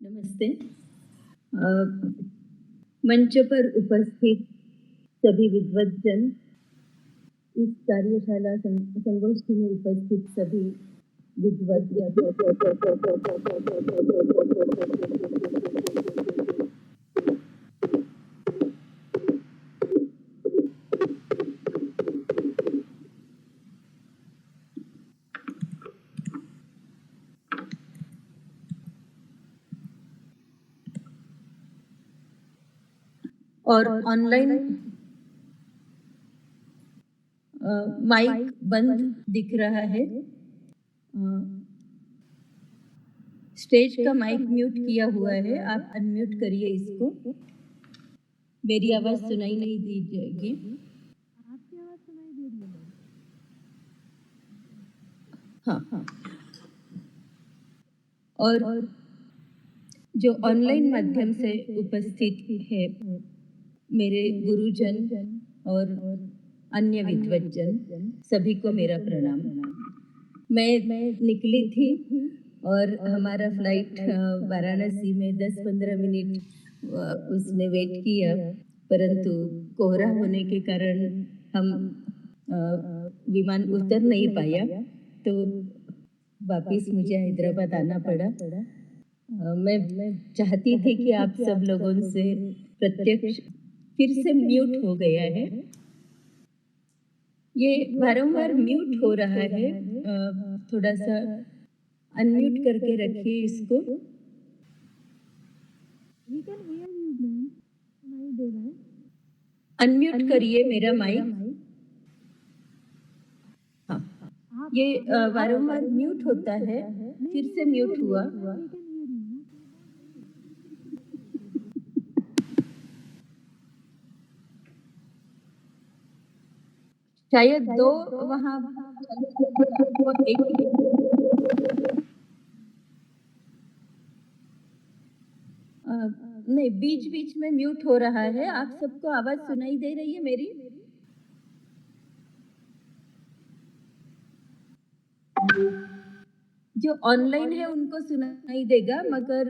नमस्ते। अ, मंच पर उपस्थित सभी विद्वद्जन, इस कार्यशाला संगोष्ठी में उपस्थित सभी विद्वद् और ऑनलाइन माइक बंद दिख रहा है। स्टेज का माइक म्यूट किया हुआ है, आप अनम्यूट करिए इसको। मेरी आवाज सुनाई नहीं दी जाएगी। आपकी आवाज सुनाई दे रही है। हाँ। और जो ऑनलाइन माध्यम से उपस्थित है, मेरे गुरुजन और अन्य विद्वद्जन, सभी को मेरा प्रणाम। मैं निकली थी और हमारा फ्लाइट वाराणसी में 10-15 मिनट उसने वेट किया, परंतु कोहरा होने के कारण हम विमान उतर नहीं पाया, तो वापिस मुझे हैदराबाद आना पड़ा। मैं चाहती थी कि आप सब लोगों से प्रत्यक्ष फिर से म्यूट हो गया है। ये बारंबार म्यूट हो रहा है। थोड़ा सा अनम्यूट करके रखिए इसको। We can hear you, ma'am. सुनाई दे रहा है। अनम्यूट करिए मेरा माइक। हाँ, ये बारंबार म्यूट होता है, फिर से म्यूट हुआ। We can hear you. शायद दो वहाँ नहीं, बीच बीच में म्यूट हो रहा है। आप सबको आवाज सुनाई दे रही है मेरी? जो ऑनलाइन है उनको सुनाई देगा, मगर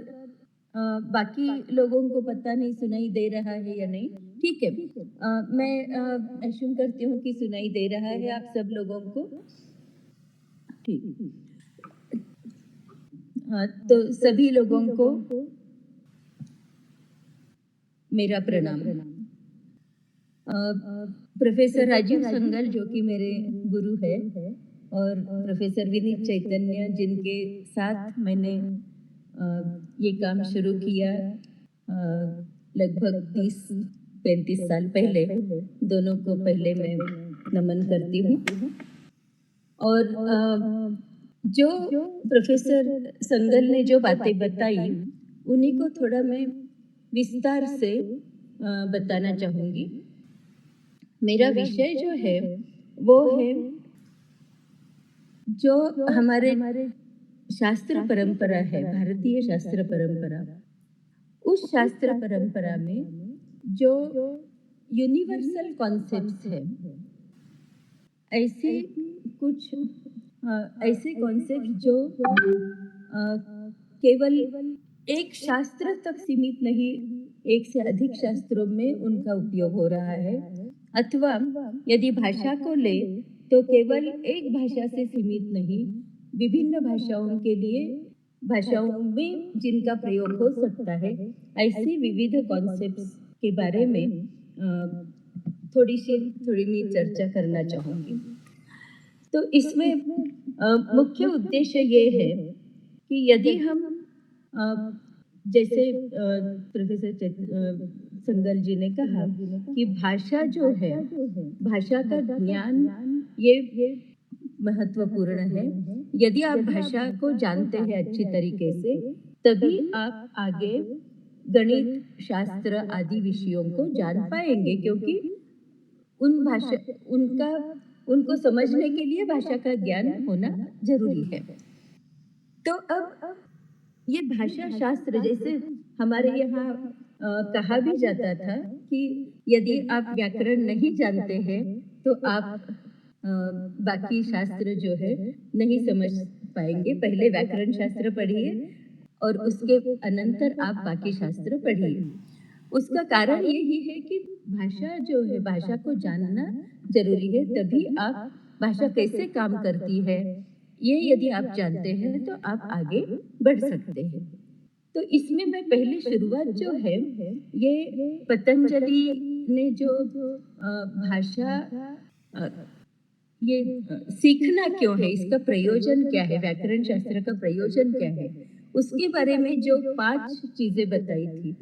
बाकी लोगों को पता नहीं सुनाई दे रहा है या नहीं। ठीक है, मैं एश्यूम करती हूँ कि सुनाई दे रहा है आप सब लोगों को। ठीक। तो सभी लोगों को मेरा प्रणाम। प्रोफेसर राजीव संगल, जो कि मेरे गुरु है, और प्रोफेसर विनीत चैतन्य, जिनके साथ मैंने ये काम शुरू किया लगभग 30-35 साल पहले, दोनों को पहले मैं नमन करती हूँ। और जो प्रोफेसर संगल ने जो बातें बताई, उन्हीं को थोड़ा मैं विस्तार से बताना चाहूँगी। मेरा विषय जो है वो है जो हमारे शास्त्र परंपरा है, भारतीय शास्त्र परंपरा। उस शास्त्र परंपरा में जो यूनिवर्सल कॉन्सेप्ट्स है, ऐसे कुछ ऐसे कॉन्सेप्ट जो केवल एक शास्त्र तक सीमित नहीं, एक से अधिक शास्त्रों में उनका उपयोग हो रहा है। अथवा यदि भाषा को ले तो केवल एक भाषा से सीमित नहीं, विभिन्न भाषाओं के लिए भाषाओं में जिनका प्रयोग हो सकता है, ऐसे विविध कॉन्सेप्ट्स के बारे में थोड़ी मैं चर्चा करना चाहूँगी। तो इसमें मुख्य उद्देश्य ये है कि यदि हम जैसे प्रोफेसर संगल जी ने कहा कि भाषा जो है, भाषा का ज्ञान ये महत्वपूर्ण है। यदि आप भाषा को जानते हैं अच्छी तरीके से, तभी आप आगे गणित, शास्त्र आदि विषयों को जान पाएंगे, क्योंकि उनको समझने के लिए भाषा का ज्ञान होना जरूरी है। तो अब ये भाषा शास्त्र, जैसे हमारे यहाँ कहा भी जाता था कि यदि आप व्याकरण नहीं जानते हैं तो आप बाकी शास्त्र जो है नहीं समझ पाएंगे। पहले व्याकरण शास्त्र पढ़िए और उसके अनंतर आप बाकी शास्त्र पढ़िए। उसका कारण यही है कि भाषा जो है, भाषा को जानना ज़रूरी है, तभी आप भाषा कैसे काम करती है, ये यदि आप जानते हैं तो आप आगे बढ़ सकते हैं। तो इसमें मैं पहले शुरुआत जो है, ये पतंजलि ने जो भाषा अ, ये सीखना क्यों है, इसका प्रयोजन क्या है, व्याकरण शास्त्र का प्रयोजन क्या है, उसके बारे में जो 5 चीज़ें बताई थी,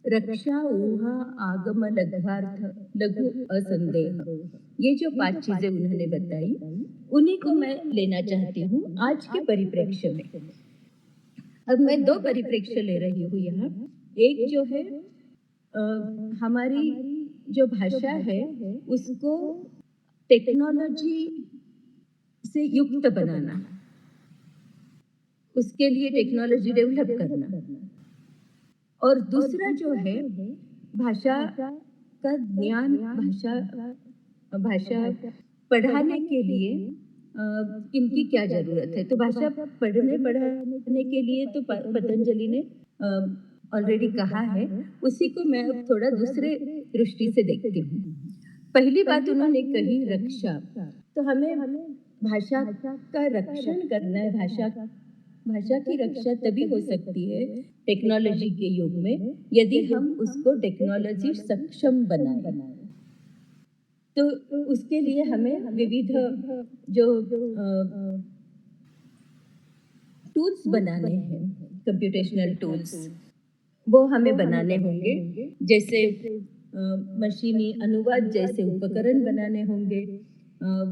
रक्षा, ऊहा, आगम, लघ्वार्थ, लघु, असंदेह, ये जो 5 चीज़ें उन्होंने बताई, उन्हीं को मैं लेना चाहती हूँ आज के परिप्रेक्ष्य में। अब मैं 2 परिप्रेक्ष्य ले रही हूँ यहाँ। एक जो है अ, हमारी जो भाषा है, उसको टेक्नोलॉजी से युक्त बनाना, उसके लिए टेक्नोलॉजी डेवलप करना। और दूसरा जो है भाषा का ज्ञान, भाषा भाषा पढ़ाने के लिए इनकी क्या ज़रूरत है। तो भाषा पढ़ने पढ़ाने के लिए तो पतंजलि ने ऑलरेडी कहा है, उसी को मैं अब थोड़ा दूसरे दृष्टि से देखती हूँ। पहली बात उन्होंने कही रक्षा, तो हमें भाषा का रक्षण करना है। भाषा की रक्षा तभी हो सकती है टेक्नोलॉजी के युग में, यदि हम उसको टेक्नोलॉजी सक्षम बनाएं। तो उसके लिए हमें विविध जो टूल्स बनाने हैं, कंप्यूटेशनल टूल्स, वो हमें बनाने होंगे। जैसे मशीनी अनुवाद जैसे उपकरण बनाने होंगे,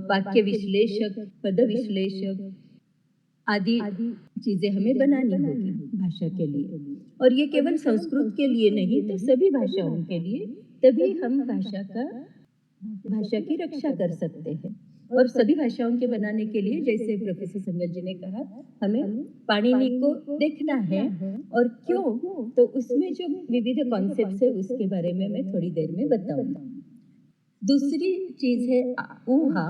वाक्य विश्लेषक, पद विश्लेषक आदि चीज़ें हमें बनानी होगी भाषा के लिए। और ये केवल संस्कृत के लिए नहीं, तो सभी भाषाओं के लिए, तभी हम भाषा की रक्षा कर सकते हैं। और सभी भाषाओं के बनाने के लिए, जैसे प्रोफेसर संगत जी ने कहा, हमें पाणिनि को देखना है। और क्यों, तो उसमें जो विविध कॉन्सेप्ट्स है उसके बारे में मैं थोड़ी देर में बताऊंगी। दूसरी चीज़ है ऊहा।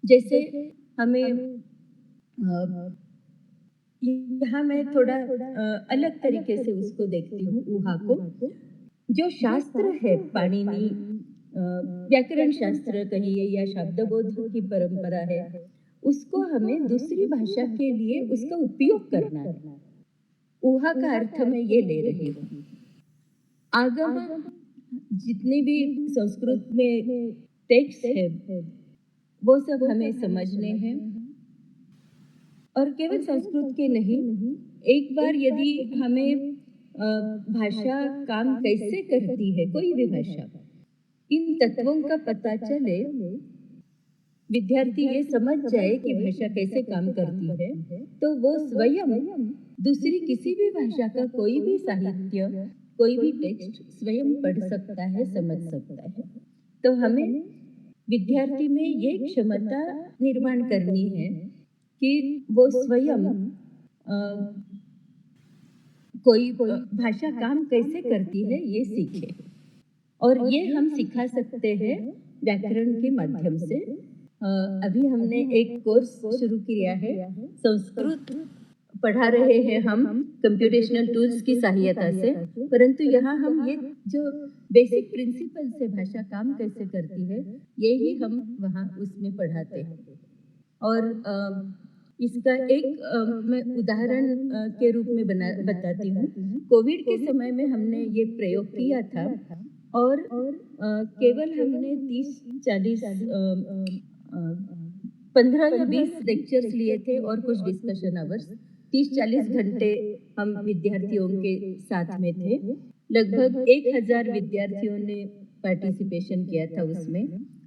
जैसे हमें यहाँ मैं थोड़ा अलग तरीके से उसको देखती हूँ ऊहा को। जो शास्त्र है पाणिनि, व्याकरण शास्त्र कहिए या शब्दबोध की परंपरा है, उसको हमें दूसरी भाषा के लिए उसका उपयोग करना है। ऊहा का अर्थ मैं ये ले रही हूँ। आगम, जितने भी संस्कृत में टेक्स्ट है, वो सब हमें समझने हैं। और केवल संस्कृत के नहीं, एक बार यदि हमें भाषा काम कैसे करती है, कोई भी भाषा, इन तत्वों का पता चले, विद्यार्थी ये समझ जाए कि भाषा कैसे काम करती है, तो वो स्वयं दूसरी किसी भी भाषा का कोई भी साहित्य, कोई भी टेक्स्ट स्वयं पढ़ सकता है, समझ सकता है। तो हमें विद्यार्थी में ये क्षमता निर्माण करनी है कि वो स्वयं कोई भाषा काम कैसे करती है ये सीखे। और ये हम सिखा सकते हैं व्याकरण के माध्यम से। अभी हमने एक कोर्स शुरू किया है, संस्कृत पढ़ा रहे हैं हम कंप्यूटेशनल टूल्स की सहायता से, परंतु यहाँ हम ये जो बेसिक प्रिंसिपल से भाषा काम कैसे करती है, यही हम वहाँ उसमें पढ़ाते हैं। और इसका एक मैं उदाहरण के रूप में बताती हूँ। कोविड के समय में हमने ये प्रयोग किया था, और केवल हमने 30-40 15 या 20 लेक्चर्स लिए थे और कुछ डिस्कशन आवर्स। 30-40 घंटे हम विद्यार्थियों के साथ में थे। लगभग 1000 विद्यार्थियों ने पार्टिसिपेशन किया था उसमें।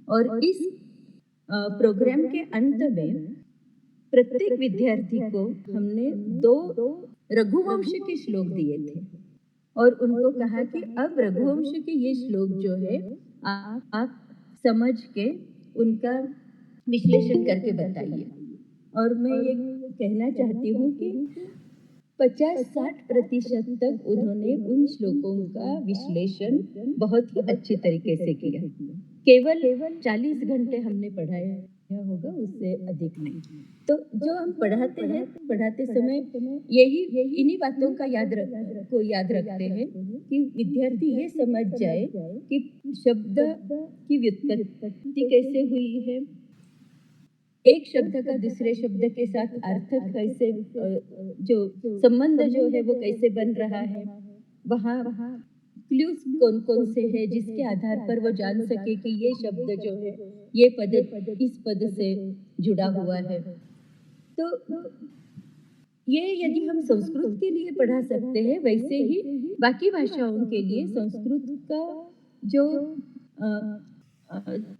और इस प्रोग्राम के अंत में प्रत्येक विद्यार्थी को हमने 2 रघुवंश के श्लोक दिए थे, और उनको कहा कि अब रघुवंश के ये श्लोक जो है, आप समझ के उनका विश्लेषण करके बताइए। और मैं ये कहना चाहती हूँ कि 50-60% तक उन्होंने उन श्लोकों का विश्लेषण बहुत ही अच्छी तरीके से किया। केवल 40 घंटे हमने पढ़ाया होगा, उससे अधिक नहीं। तो जो हम पढ़ाते हैं, पढ़ाते समय यही इन्हीं बातों का याद रखते हैं कि विद्यार्थी ये समझ जाए कि शब्द की व्युत्पत्ति कैसे हुई है, एक शब्द का दूसरे शब्द के साथ अर्थ कैसे जो संबंध जो है वो कैसे बन रहा है, वहाँ क्लूज कौन कौन से हैं जिसके आधार पर वो जान सके कि ये शब्द जो है, ये पद इस पद से जुड़ा हुआ है। तो ये यदि हम संस्कृत के लिए पढ़ा सकते हैं, वैसे ही बाकी भाषाओं के लिए संस्कृत का जो अ,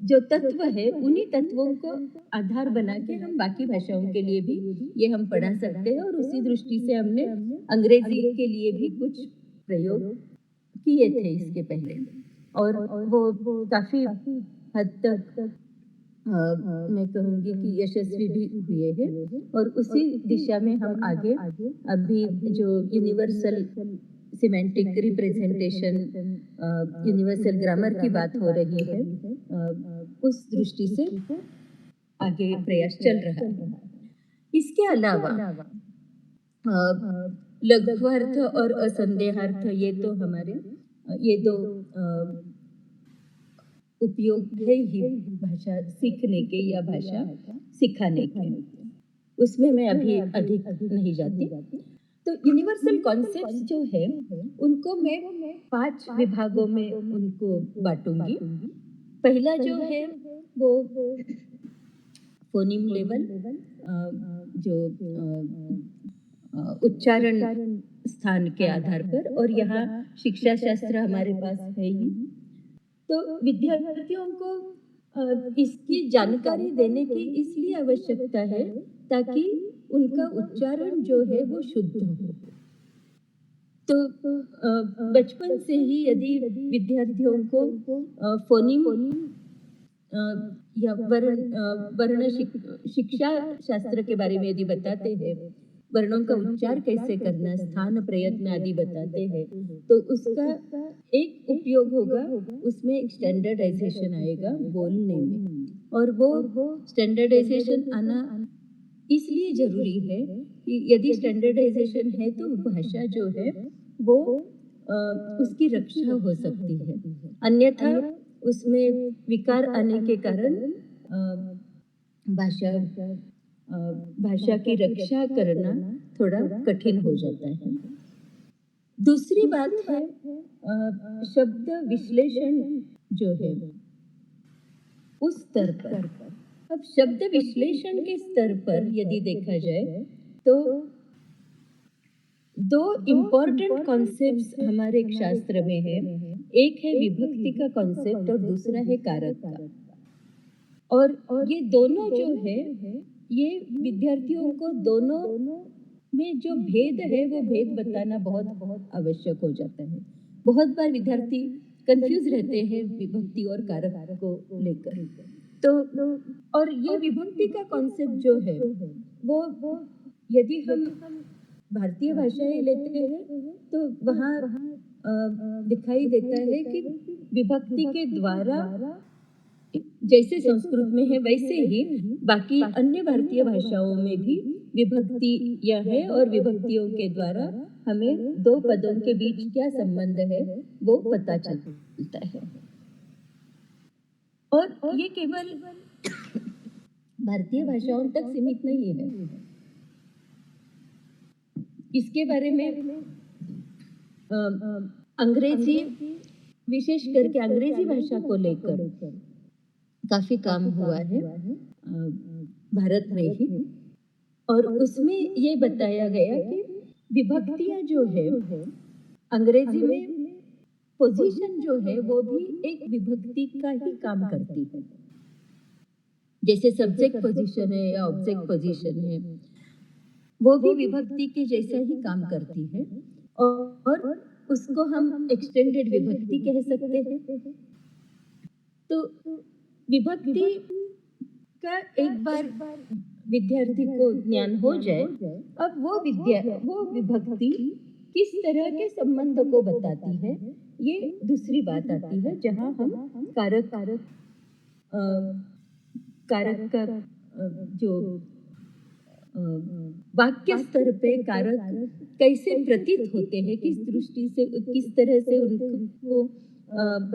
जो तत्व है, उन्हीं तत्वों को आधार बना के हम बाकी भाषाओं के लिए भी ये हम पढ़ा सकते हैं। और उसी दृष्टि से हमने अंग्रेजी के लिए भी कुछ प्रयोग किए थे इसके पहले, और वो काफी हद तक मैं कहूँगी कि यशस्वी भी हुए हैं। और उसी दिशा में हम आगे अभी जो universal semantic representation, universal grammar की बात हो रही है, उस दृष्टि से आगे प्रयास चल रहा है। इसके अलावा लघ्वार्थ और असंदेहार्थ, ये तो हमारे ये दो उपयोग है ही भाषा सीखने के या भाषा सिखाने के, उसमें मैं अभी अधिक नहीं जाती। तो यूनिवर्सल कॉन्सेप्ट्स जो है उनको मैं 5 विभागों में उनको बांटूंगी। पहला जो है वो फोनिम लेवल, जो उच्चारण स्थान के आधार पर, और यहाँ शिक्षा शास्त्र हमारे पास है ही। तो विद्यार्थियों को इसकी जानकारी देने की इसलिए आवश्यकता है ताकि उनका उच्चारण जो है वो शुद्ध हो। तो बचपन से ही यदि विद्यार्थियों को फोनिम या वर्ण शिक्षा शास्त्र के बारे में यदि बताते हैं, वर्णों का उच्चार कैसे करना, स्थान प्रयत्न आदि बताते हैं, तो उसका एक उपयोग होगा, उसमें एक स्टैंडर्डाइजेशन आएगा बोलने में। और वो स्टैंडर्डाइजेशन आना इसलिए जरूरी है कि यदि स्टैंडर्डाइजेशन है तो भाषा जो है वो उसकी रक्षा हो सकती है। अन्यथा उसमें विकार आने के कारण भाषा भाषा की रक्षा करना थोड़ा कठिन हो जाता है। दूसरी बात है शब्द विश्लेषण जो है उस स्तर पर। अब शब्द विश्लेषण के स्तर पर यदि देखा जाए तो दो इम्पोर्टेंट कॉन्सेप्ट्स हमारे एक शास्त्र में है। एक है विभक्ति का कॉन्सेप्ट और दूसरा है कारक का। और ये दोनों जो है ये विद्यार्थियों को दोनों में जो भेद है वो भेद बताना बहुत आवश्यक हो जाता है। बहुत बार विद्यार्थी कंफ्यूज रहते हैं विभक्ति और कारक को लेकर। तो और ये विभक्ति का कॉन्सेप्ट जो है वो यदि हम भारतीय भाषाएं लेते हैं तो वहाँ दिखाई देता है कि विभक्ति के द्वारा, जैसे संस्कृत में है वैसे ही बाकी अन्य भारतीय भाषाओं में भी विभक्ति यह है, और विभक्तियों के द्वारा हमें दो पदों के बीच क्या संबंध है वो पता चलता है। और ये केवल भारतीय भाषाओं तक सीमित नहीं है। इसके बारे में अंग्रेजी, विशेष करके अंग्रेजी भाषा को लेकर काफी काम हुआ है भारत में ही। और उसमें ये बताया गया कि विभक्तियां जो है अंग्रेजी में पोजीशन जो है वो भी एक विभक्ति का ही काम करती है। जैसे सब्जेक्ट पोजीशन है या ऑब्जेक्ट पोजीशन है, वो भी विभक्ति के जैसा ही काम करती है। और उसको हम एक्सटेंडेड विभक्ति कह सकते हैं। तो विभक्ति का एक बार विद्यार्थी को ज्ञान हो जाए, अब वो विभक्ति किस तरह के संबंध को बताती है, ये दूसरी बात आती है, जहाँ हम कारक कारक का जो वाक्य स्तर पे कारक कैसे प्रतीत होते हैं, किस दृष्टि से, किस तरह से उनको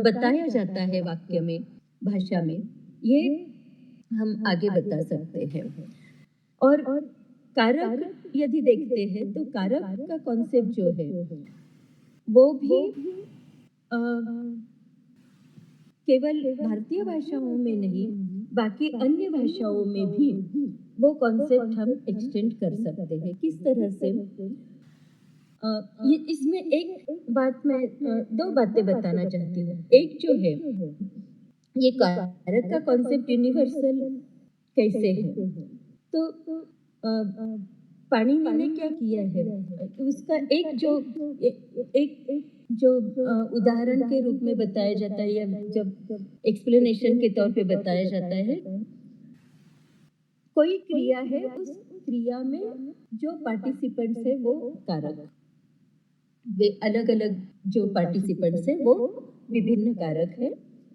बताया जाता है वाक्य में, भाषा में, ये हम आगे बता सकते हैं। और कारक यदि देखते हैं तो कारक का कॉन्सेप्ट जो है वो भी अ, केवल भारतीय भाषाओं में नहीं, बाकी अन्य भाषाओं में भी वो कॉन्सेप्ट हम एक्सटेंड कर सकते हैं। किस तरह से? अ, ये इसमें एक बात मैं दो बातें बताना चाहती हूँ। एक जो है, ये कारक का कॉन्सेप्ट यूनिवर्सल कैसे है? तो पाणिनि ने क्या किया है, उसका एक जो उदाहरण के रूप में बताया जाता है, या जब एक्सप्लेनेशन के तौर पे बताया जाता है, कोई क्रिया है, उस क्रिया में जो पार्टिसिपेंट्स है वो कारक, वे अलग अलग जो पार्टिसिपेंट्स है वो विभिन्न कारक है,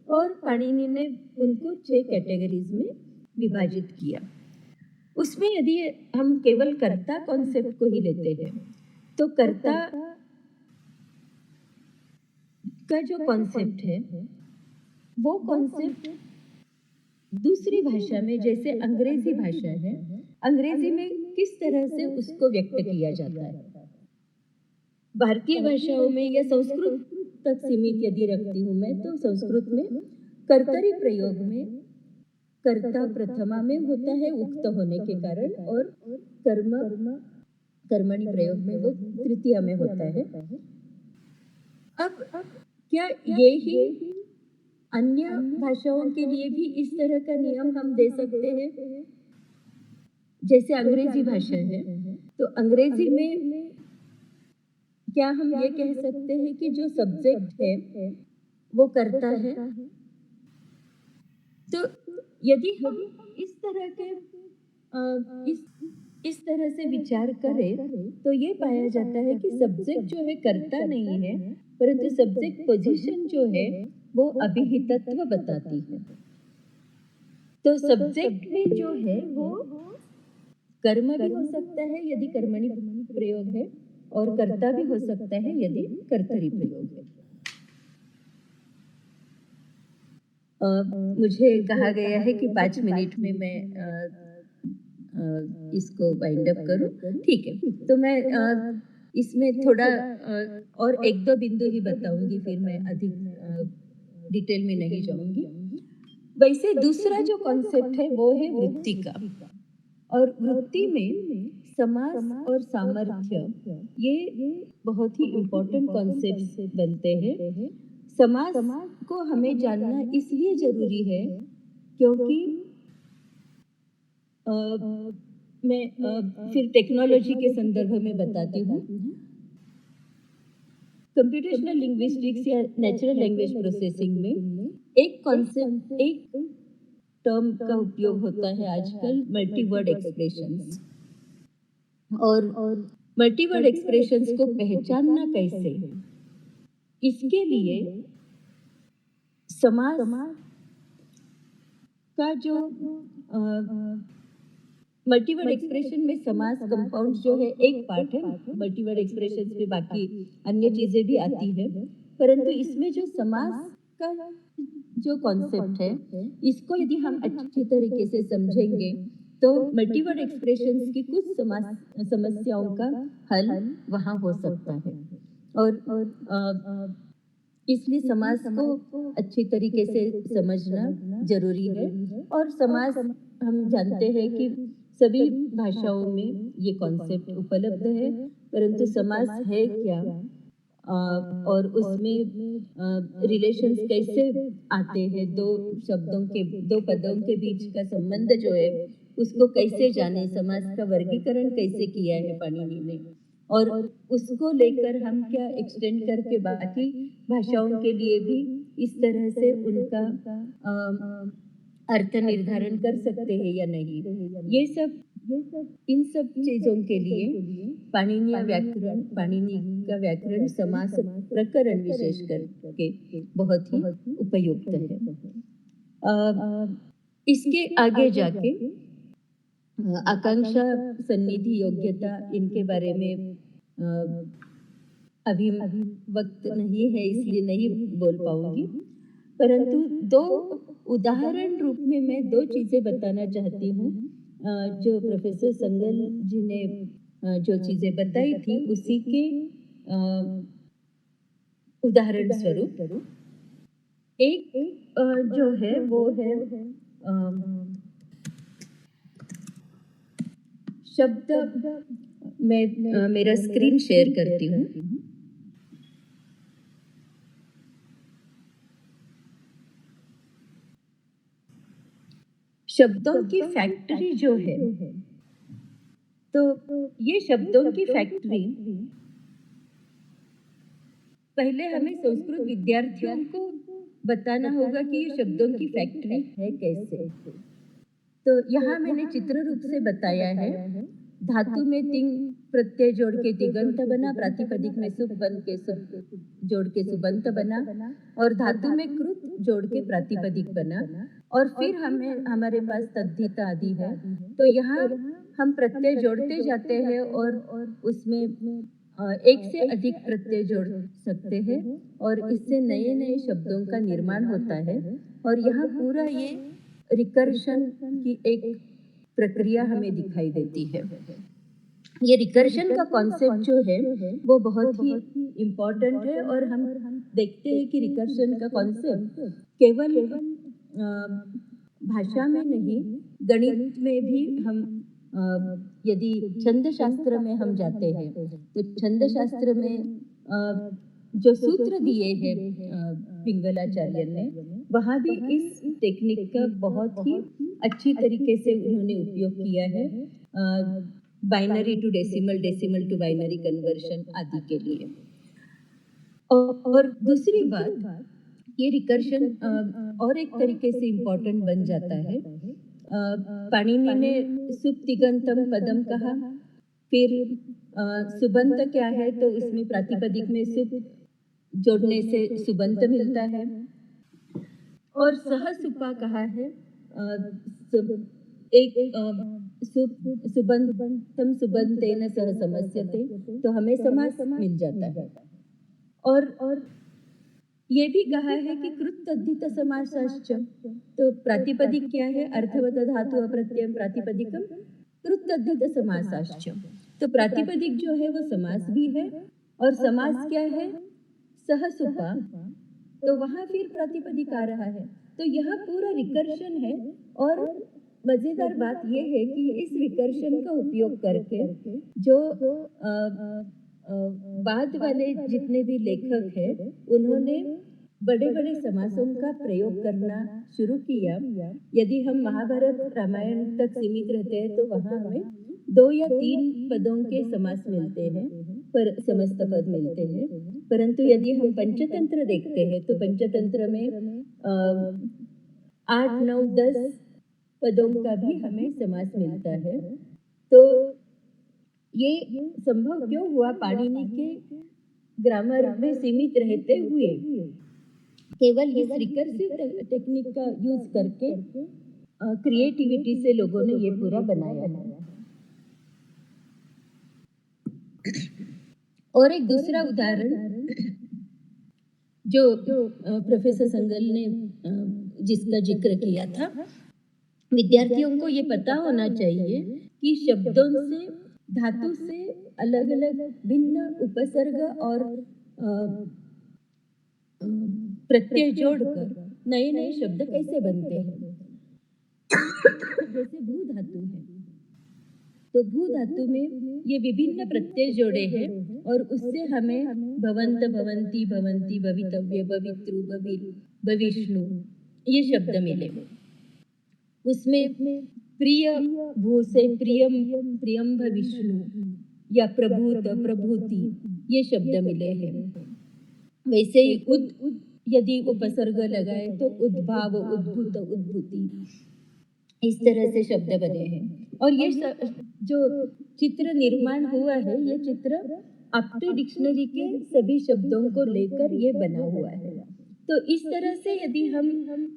और पाणिनि ने उनको 6 कैटेगरीज में विभाजित किया। उसमें यदि हम केवल कर्ता कॉन्सेप्ट को ही लेते हैं तो कर्ता का जो कॉन्सेप्ट है वो कॉन्सेप्ट दूसरी भाषा में, जैसे अंग्रेजी भाषा है, अंग्रेजी में किस तरह से उसको व्यक्त किया जाता है। भारतीय भाषाओं में या संस्कृत तक सीमित यदि रखती हूँ मैं, तो संस्कृत में कर्तरी प्रयोग में कर्ता प्रथमा में होता है उक्त होने के कारण, और कर्मणि प्रयोग में वो तृतीया में होता है। अब क्या ये ही अन्य भाषाओं के लिए भी इस तरह का नियम हम दे सकते हैं? जैसे अंग्रेजी भाषा है, तो अंग्रेजी में क्या हम ये कह सकते हैं कि जो सब्जेक्ट है वो कर्ता है? तो यदि हम इस तरह के इस तरह से विचार करें तो ये पाया जाता है कि सब्जेक्ट जो है कर्ता नहीं है, परंतु सब्जेक्ट पोजीशन जो है वो अभिहितत्व बताती है। तो सब्जेक्ट में जो है वो कर्म भी हो सकता है यदि कर्मणि प्रयोग है, और कर्ता भी हो सकता है यदि कर्तरी प्रयोग है। मुझे कहा गया है कि 5 मिनट में मैं इसको वाइंड अप करूं। ठीक है, तो मैं इसमें थोड़ा और एक दो बिंदु ही बताऊंगी, फिर मैं अधिक डिटेल में नहीं जाऊंगी। वैसे दूसरा जो कॉन्सेप्ट है वो है वृत्ति का, और वृत्ति में समास और सामर्थ्य ये बहुत ही इम्पोर्टेंट कॉन्सेप्ट्स बनते हैं। समास को हमें जानना इसलिए जरूरी है क्योंकि मैं फिर टेक्नोलॉजी के संदर्भ में बताती हूँ। कंप्यूटेशनल लिंग्विस्टिक्स या नेचुरल लैंग्वेज प्रोसेसिंग में एक कॉन्सेप्ट, एक टर्म का उपयोग होता है आजकल, मल्टी वर्ड एक्सप्रेशंस। और मल्टी वर्ड एक्सप्रेशंस को पहचानना कैसे, इसके लिए समास का जो मल्टीवर्ड एक्सप्रेशन में समास कंपाउंड जो है एक पार्ट है। मल्टीवर्ड एक्सप्रेशन में बाकी अन्य चीजें भी आती है, परंतु इसमें जो समास का जो कॉन्सेप्ट है, इसको यदि हम अच्छी तरीके से समझेंगे तो मल्टीवर्ड एक्सप्रेशंस की कुछ समस्याओं का हल वहाँ हो सकता है। और इसलिए समास को अच्छी तरीके से समझना जरूरी है। और समास हम जानते हैं कि सभी भाषाओं में ये कॉन्सेप्ट उपलब्ध है, परंतु समास है क्या, और उसमें रिलेशंस कैसे आते हैं, दो शब्दों के, दो पदों के बीच का संबंध जो है उसको कैसे जाने, समास का वर्गीकरण कैसे किया है पाणिनि ने, और उसको लेकर हम क्या एक्सटेंड करके बाकी भाषाओं के लिए भी इस तरह से उनका अर्थ निर्धारण कर सकते हैं या नहीं। ये सब इन सब चीजों के लिए पाणिनीय व्याकरण, पाणिनि का व्याकरण समास प्रकरण विशेष करके बहुत ही उपयुक्त है। इसके आगे जाके आकांक्षा, सन्निधि, योग्यता इनके बारे में अभी वक्त नहीं है इसलिए नहीं बोल पाऊंगी, परंतु दो उदाहरण रूप में मैं दो चीज़ें बताना चाहती हूँ। जो प्रोफेसर संगल जी ने जो चीज़ें बताई थी उसी के अ, उदाहरण स्वरूप एक जो है वो है शब्द। मैं मेरा स्क्रीन शेयर करती हूँ। शब्दों की फैक्ट्री जो है, तो ये शब्दों की फैक्ट्री पहले हमें संस्कृत विद्यार्थियों को बताना होगा कि ये शब्दों की फैक्ट्री है कैसे। तो यहाँ मैंने चित्र रूप से बताया है। धातु में तिंग प्रत्यय जोड़ के तिगंत बना, प्रातिपदिक में सुप बन के सुप जोड़ के सुबंत बना, और धातु में कृत जोड़ के प्रातिपदिक बना, और फिर हमें हमारे पास तद्धित आदि है। तो यहाँ हम प्रत्यय जोड़ते जाते हैं और उसमें एक से अधिक प्रत्यय जोड़ सकते हैं और इससे नए नए शब्दों का निर्माण होता है। और यहाँ पूरा ये रिकर्शन की एक प्रक्रिया हमें दिखाई देती है। ये रिकर्शन का कॉन्सेप्ट जो है वो बहुत ही इम्पोर्टेंट है, और हम देखते हैं कि रिकर्शन का कॉन्सेप्ट केवल भाषा में नहीं, गणित में भी हम यदि छंद शास्त्र में हम जाते हैं तो छंद शास्त्र में जो सूत्र दिए हैं पिंगलाचार्य ने, वहाँ भी इस टेक्निक का बहुत ही अच्छी तरीके से उन्होंने उपयोग किया है, binary to decimal, decimal to binary conversion आदि के लिए। और दूसरी बात, ये रिकर्शन और एक तरीके से इम्पोर्टेंट बन जाता है। पाणिनि ने सुप्तिगंतम पदम कहा, फिर सुबंत क्या है तो उसमें प्रातिपदिक में सुप जोड़ने से सुबंत मिलता है, और सहसुपा कहा है एक सुबंतम सुबंतेन सह समस्यते, तो हमें समास मिल जाता है। और ये भी कहा है कि कृत तद्धित समासाश्च, तो प्रातिपदिक क्या है, अर्थवत धातु अप्रत्यय प्रातिपदिकम कृत तद्धित समासाश्च। तो प्रातिपदिक जो है वो समास भी है, और समास क्या है, सहसुपा, तो वहाँ फिर प्रातिपदिक आ रहा है। तो यह पूरा रिकर्शन है। और मजेदार बात यह है कि इस रिकर्शन का उपयोग करके जो बाद वाले जितने भी लेखक हैं उन्होंने बड़े बड़े समासों का प्रयोग करना शुरू किया। यदि हम महाभारत रामायण तक सीमित रहते हैं तो वहाँ हमें 2 या 3 पदों के समास मिलते हैं, पर समस्त पद मिलते हैं। परंतु यदि हम पंचतंत्र देखते हैं तो पंचतंत्र में 8, 9, 10 पदों का भी हमें समास मिलता है। तो ये संभव क्यों हुआ? पाणिनि के ग्रामर में सीमित रहते हुए केवल इस रिकर्सिव टेक्निक का यूज करके क्रिएटिविटी से लोगों ने ये पूरा बनाया है। और एक दूसरा उदाहरण जो प्रोफेसर संगल ने जिसका जिक्र किया था, विद्यार्थियों को ये पता होना चाहिए कि शब्दों से, धातु से अलग अलग भिन्न उपसर्ग और प्रत्यय जोड़कर नए नए शब्द कैसे बनते हैं। जैसे भू धातु है, तो भू धातु में ये विभिन्न प्रत्यय जोड़े हैं और उससे हमें भवंत, भवंती, भवंती, भवितव्य, भवितृ, भविष्णु ये शब्द मिले। उसमें प्रिय भू से प्रियम, प्रियम भविष्णु या प्रभूत, प्रभूति ये शब्द मिले हैं। वैसे ही उद यदि उपसर्ग लगाए तो उद्भाव, उद्भूत, उद्भूति, इस तरह से शब्द बने हैं। और ये जो चित्र निर्माण हुआ है, ये चित्र आपके डिक्शनरी के सभी शब्दों को लेकर ये बना हुआ है। तो इस तरह से यदि हम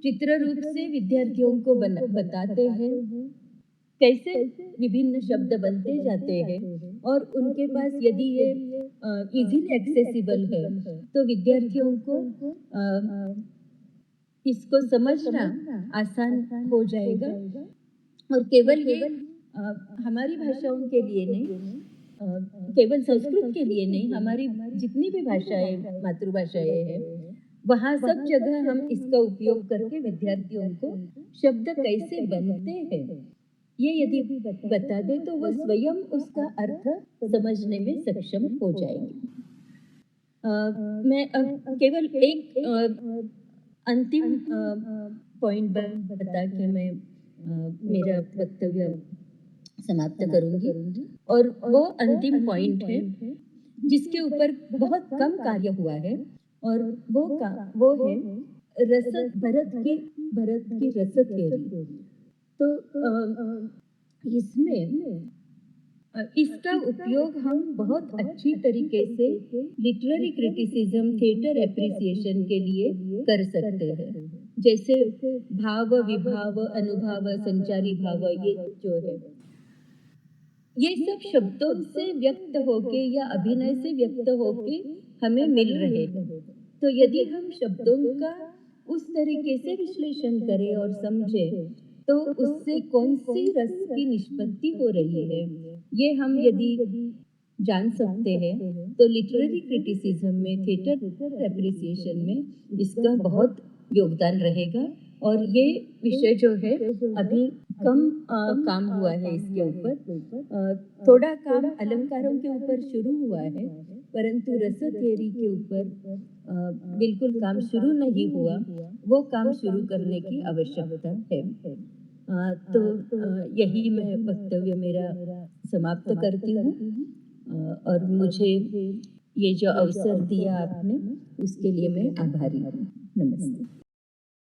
चित्र रूप से विद्यार्थियों को बताते हैं कैसे विभिन्न शब्द बनते जाते हैं और उनके पास यदि ये इजीली एक्सेसिबल है तो विद्यार्थियों को इसको समझना आसान हो जाएगा। और केवल ये हमारी भाषाओं के लिए नहीं, केवल संस्कृत के लिए नहीं, हमारी जितनी भी भाषाएं मातृभाषाएं हैं वहाँ सब जगह हम इसका उपयोग करके विद्यार्थियों को शब्द कैसे बनते हैं ये यदि बता दे तो वो स्वयं उसका अर्थ समझने में सक्षम हो जाएंगे। मैं अब केवल एक अंतिम पॉइंट बता के मैं मेरा वक्तव्य समाप्त करूंगी और वो अंतिम पॉइंट है जिसके ऊपर बहुत कम कार्य हुआ है और वो है रसद भरत की रस थ्योरी। तो इसमें इसका उपयोग हम बहुत अच्छी तरीके से लिटरेरी क्रिटिसिज्म थिएटर एप्रिसिएशन के लिए कर सकते हैं। जैसे भाव विभाव अनुभाव संचारी भाव ये जो है ये सब शब्दों से व्यक्त होके या अभिनय से व्यक्त होके हमें मिल रहे हैं। तो यदि हम शब्दों का उस तरीके से विश्लेषण करें और समझें तो उससे कौन सी रस की निष्पत्ति हो रही है ये हम यदि जान सकते हैं तो लिटरेरी क्रिटिसिज्म में थिएटर एप्रिसिएशन में इसका बहुत योगदान रहेगा। और ये विषय जो है अभी कम काम हुआ है इसके ऊपर, थोड़ा काम अलंकारों के ऊपर शुरू हुआ है परंतु रस थियरी के ऊपर बिल्कुल काम शुरू नहीं हुआ। वो काम शुरू करने की आवश्यकता है। तो यही मैं वक्तव्य मेरा समाप्त करती हूँ और मुझे ये जो अवसर दिया आपने उसके लिए मैं आभारी हूँ। नमस्ते।